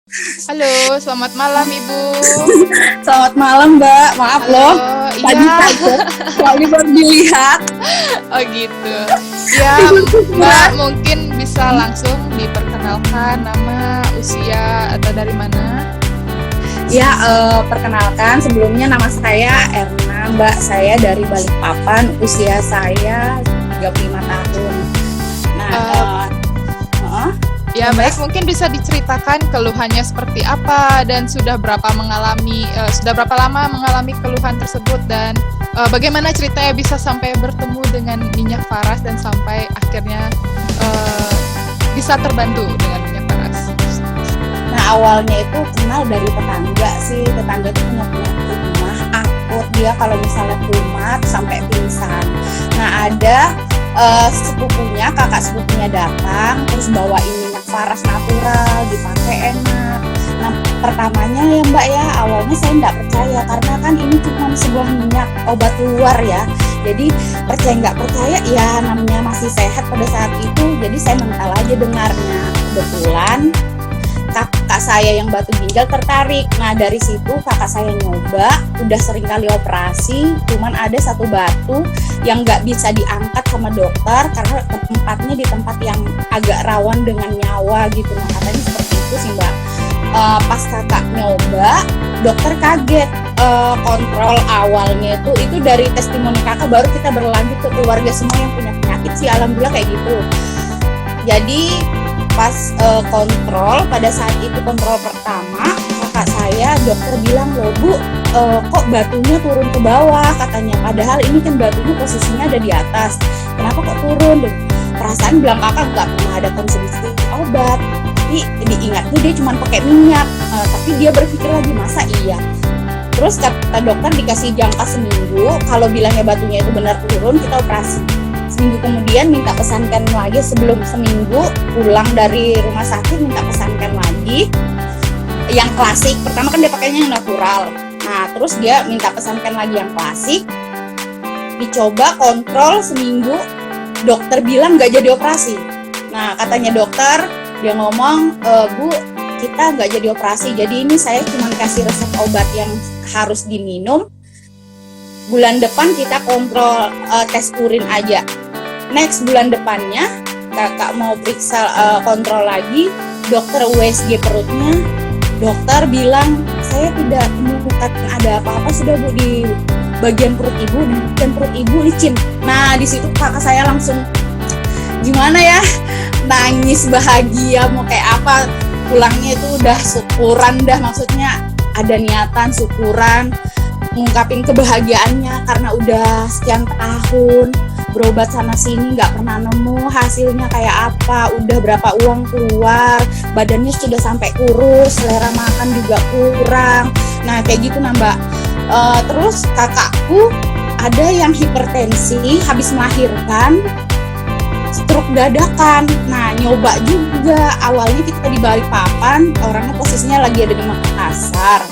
Halo, selamat malam Ibu. Selamat malam Mbak, maaf Halo, loh tadi iya. kaget soalnya baru dilihat. Oh gitu. Ya, Mbak Mbak, mungkin bisa langsung diperkenalkan nama, usia, atau dari mana? ya perkenalkan sebelumnya nama saya Erna Mbak, saya dari Balikpapan, usia saya 35 tahun. Nah, Eh, Ya Mbak, baik, mungkin bisa diceritakan keluhannya seperti apa dan sudah berapa lama mengalami keluhan tersebut dan bagaimana ceritanya bisa sampai bertemu dengan minyak faras dan sampai akhirnya eh, bisa terbantu dengan minyak faras. nah awalnya itu kenal dari tetangga sih, tetangga itu punya penyakit mah akut, dia kalau misalnya kumat sampai pingsan. Nah ada sepupunya, kakak sepupunya datang terus bawain minyak faras natural dipakai enak. Nah pertamanya ya Mbak ya, awalnya saya nggak percaya karena kan ini cuma sebuah minyak obat luar ya, jadi percaya nggak percaya ya, namanya masih sehat pada saat itu, jadi saya mental aja dengarnya. Kebetulan kakak saya yang batu ginjal tertarik. Nah dari situ kakak saya nyoba, udah sering kali operasi, cuman ada satu batu yang nggak bisa diangkat sama dokter karena tempatnya di tempat yang agak rawan dengan nyawa gitu. Nah katanya seperti itu sih Mbak. Pas kakak nyoba, dokter kaget. Kontrol awalnya itu dari testimoni kakak, baru kita berlanjut ke keluarga semua yang punya penyakit sih, alhamdulillah kayak gitu. Jadi pas kontrol, pada saat itu kontrol pertama, kakak saya dokter bilang, loh Bu, kok batunya turun ke bawah katanya, padahal ini kan batunya posisinya ada di atas, kenapa kok turun? Dan perasaan bilang kakak nggak pernah ada konsumsi obat, tapi diingatnya dia cuma pakai minyak, tapi dia berpikir lagi masa iya. Terus kata dokter dikasih jangka seminggu, kalau bilangnya batunya itu benar turun kita operasi. Seminggu kemudian minta pesankan lagi, sebelum seminggu pulang dari rumah sakit minta pesankan lagi yang klasik. Pertama kan dia pakainya yang natural, nah terus dia minta pesankan lagi yang klasik. Dicoba kontrol seminggu, dokter bilang nggak jadi operasi. Nah katanya dokter, dia ngomong, Bu kita nggak jadi operasi, jadi ini saya cuma kasih resep obat yang harus diminum. Bulan depan kita kontrol tes urin aja. Next bulan depannya kakak mau periksa kontrol lagi, dokter USG perutnya, dokter bilang saya tidak menemukan ada apa-apa sudah Bu di bagian perut ibu, dan perut ibu licin. Nah di situ kakak saya langsung gimana ya, nangis bahagia mau kayak apa. Pulangnya itu udah syukuran dah, maksudnya ada niatan syukuran, ngungkapin kebahagiaannya karena udah sekian tahun berobat sana sini nggak pernah nemu hasilnya kayak apa, udah berapa uang keluar, badannya sudah sampai kurus, selera makan juga kurang. Nah kayak gitu Mbak. Terus kakakku ada yang hipertensi habis melahirkan, stroke dadakan. Nah nyoba juga, awalnya kita di Balikpapan, orangnya posisinya lagi ada di Makassar,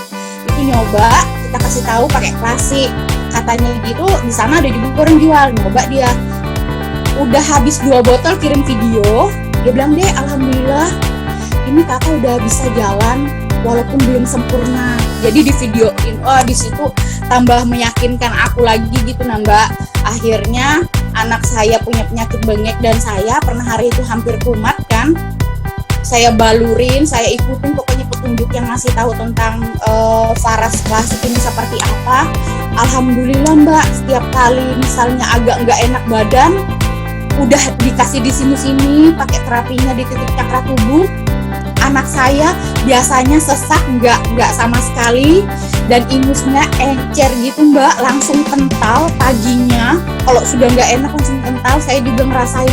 itu nyoba, kita kasih tahu pakai klasik, katanya gitu di sana ada juga orang jual. Nyoba dia, udah habis 2 botol, kirim video, dia bilang deh alhamdulillah ini kakak udah bisa jalan walaupun belum sempurna. Jadi di videoin, di situ tambah meyakinkan aku lagi gitu Mbak. Akhirnya anak saya punya penyakit bengek dan saya pernah hari itu hampir kumat kan, saya balurin, saya ikutin pokoknya petunjuk yang ngasih tahu tentang faras klasik ini seperti apa. Alhamdulillah Mbak, setiap kali misalnya agak nggak enak badan, udah dikasih di sini-sini pakai terapinya di titik cakra tubuh. Anak saya biasanya sesak nggak sama sekali, dan ingusnya encer gitu Mbak, langsung kental paginya. Kalau sudah nggak enak langsung kental. Saya juga ngerasain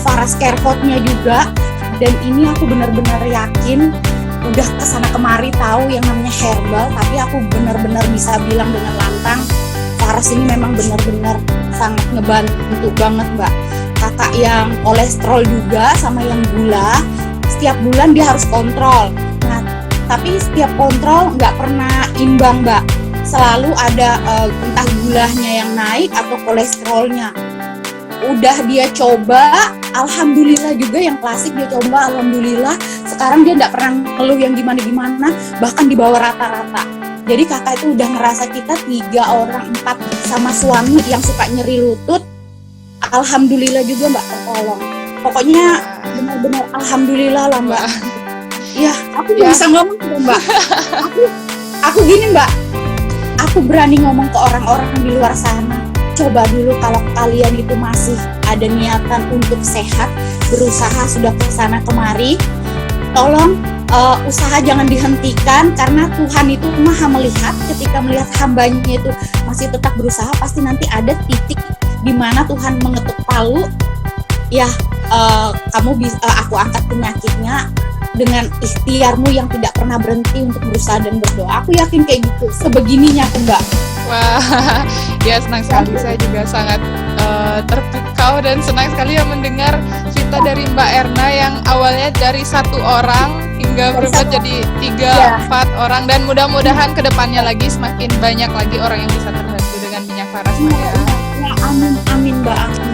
faras Carefotnya juga, dan ini aku benar-benar yakin, udah kesana kemari tahu yang namanya herbal, tapi aku benar-benar bisa bilang dengan lantang faras ini memang benar-benar sangat ngebantu banget Mbak. Kakak yang kolesterol juga sama yang gula, setiap bulan dia harus kontrol. Nah tapi setiap kontrol nggak pernah imbang Mbak, selalu ada entah gulanya yang naik atau kolesterolnya. Udah dia coba, alhamdulillah juga yang klasik dia coba, alhamdulillah sekarang dia nggak pernah ngeluh yang gimana-gimana, bahkan di bawah rata-rata. Jadi kakak itu udah ngerasa kita 3 orang 4 sama suami yang suka nyeri lutut, alhamdulillah juga Mbak tertolong. Pokoknya benar-benar alhamdulillah lah Mbak. Ya, aku nggak bisa ngomong tuh Mbak. Aku gini Mbak, aku berani ngomong ke orang-orang di luar sana. Coba dulu kalau kalian itu masih ada niatan untuk sehat, berusaha sudah ke sana kemari, tolong usaha jangan dihentikan, karena Tuhan itu maha melihat. Ketika melihat hambanya itu masih tetap berusaha, pasti nanti ada titik di mana Tuhan mengetuk palu, ya kamu bisa, aku angkat penyakitnya dengan ikhtiarmu yang tidak pernah berhenti untuk berusaha dan berdoa. Aku yakin kayak gitu, sebegininya aku Mbak. Wah, ya senang sekali. Saya juga sangat terpukau dan senang sekali ya mendengar cerita dari Mbak Erna yang awalnya dari 1 orang hingga berubah jadi 3-4 orang, dan mudah-mudahan kedepannya lagi semakin banyak lagi orang yang bisa terbantu dengan minyak Faras Mbak ya. Amin, amin Mbak. Amin.